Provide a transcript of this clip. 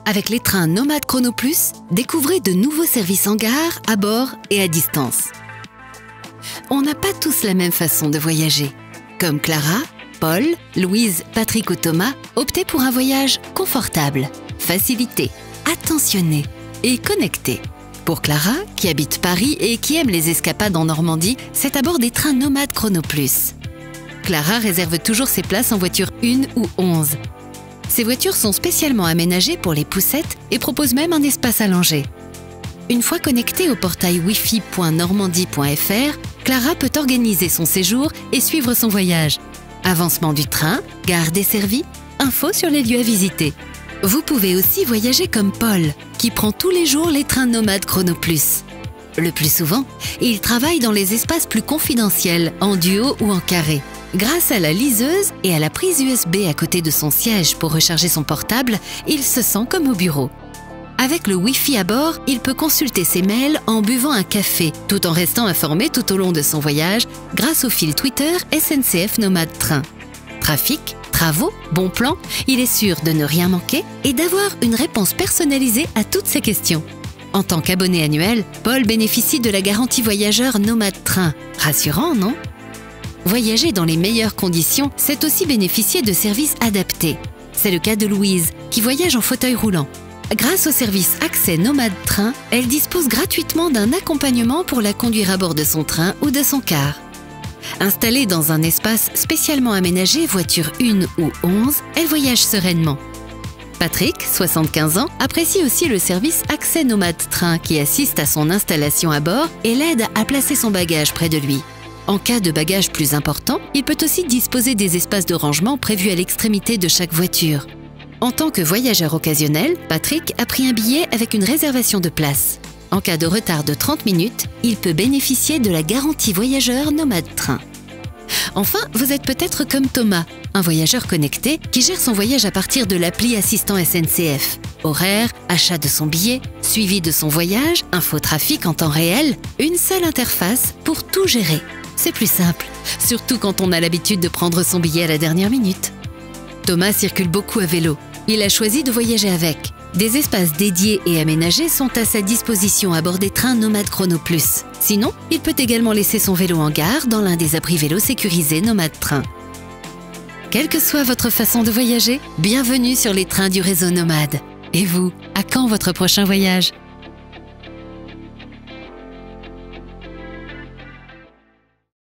Avec les trains Nomade Chrono Plus, découvrez de nouveaux services en gare, à bord et à distance. On n'a pas tous la même façon de voyager. Comme Clara, Paul, Louise, Patrick ou Thomas, optez pour un voyage confortable, facilité, attentionné et connecté. Pour Clara, qui habite Paris et qui aime les escapades en Normandie, c'est à bord des trains Nomade Chrono Plus. Clara réserve toujours ses places en voiture 1 ou 11. Ces voitures sont spécialement aménagées pour les poussettes et proposent même un espace allongé. Une fois connectée au portail wifi.normandie.fr, Clara peut organiser son séjour et suivre son voyage. Avancement du train, gare desservie, infos sur les lieux à visiter. Vous pouvez aussi voyager comme Paul, qui prend tous les jours les trains Nomade Chrono Plus. Le plus souvent, il travaille dans les espaces plus confidentiels, en duo ou en carré. Grâce à la liseuse et à la prise USB à côté de son siège pour recharger son portable, il se sent comme au bureau. Avec le Wi-Fi à bord, il peut consulter ses mails en buvant un café, tout en restant informé tout au long de son voyage grâce au fil Twitter SNCF Nomade Train. Trafic, travaux, bons plans, il est sûr de ne rien manquer et d'avoir une réponse personnalisée à toutes ses questions. En tant qu'abonné annuel, Paul bénéficie de la garantie voyageur Nomade Train. Rassurant, non? Voyager dans les meilleures conditions, c'est aussi bénéficier de services adaptés. C'est le cas de Louise, qui voyage en fauteuil roulant. Grâce au service Accès Nomade Train, elle dispose gratuitement d'un accompagnement pour la conduire à bord de son train ou de son car. Installée dans un espace spécialement aménagé, voiture 1 ou 11, elle voyage sereinement. Patrick, 75 ans, apprécie aussi le service Accès Nomade Train qui assiste à son installation à bord et l'aide à placer son bagage près de lui. En cas de bagage plus important, il peut aussi disposer des espaces de rangement prévus à l'extrémité de chaque voiture. En tant que voyageur occasionnel, Patrick a pris un billet avec une réservation de place. En cas de retard de 30 minutes, il peut bénéficier de la garantie voyageur Nomade Train. Enfin, vous êtes peut-être comme Thomas, un voyageur connecté qui gère son voyage à partir de l'appli Assistant SNCF. Horaire, achat de son billet, suivi de son voyage, infotrafic en temps réel, une seule interface pour tout gérer. C'est plus simple, surtout quand on a l'habitude de prendre son billet à la dernière minute. Thomas circule beaucoup à vélo. Il a choisi de voyager avec. Des espaces dédiés et aménagés sont à sa disposition à bord des trains Nomade Chrono Plus. Sinon, il peut également laisser son vélo en gare dans l'un des abris vélos sécurisés Nomade Train. Quelle que soit votre façon de voyager, bienvenue sur les trains du réseau Nomade. Et vous, à quand votre prochain voyage ?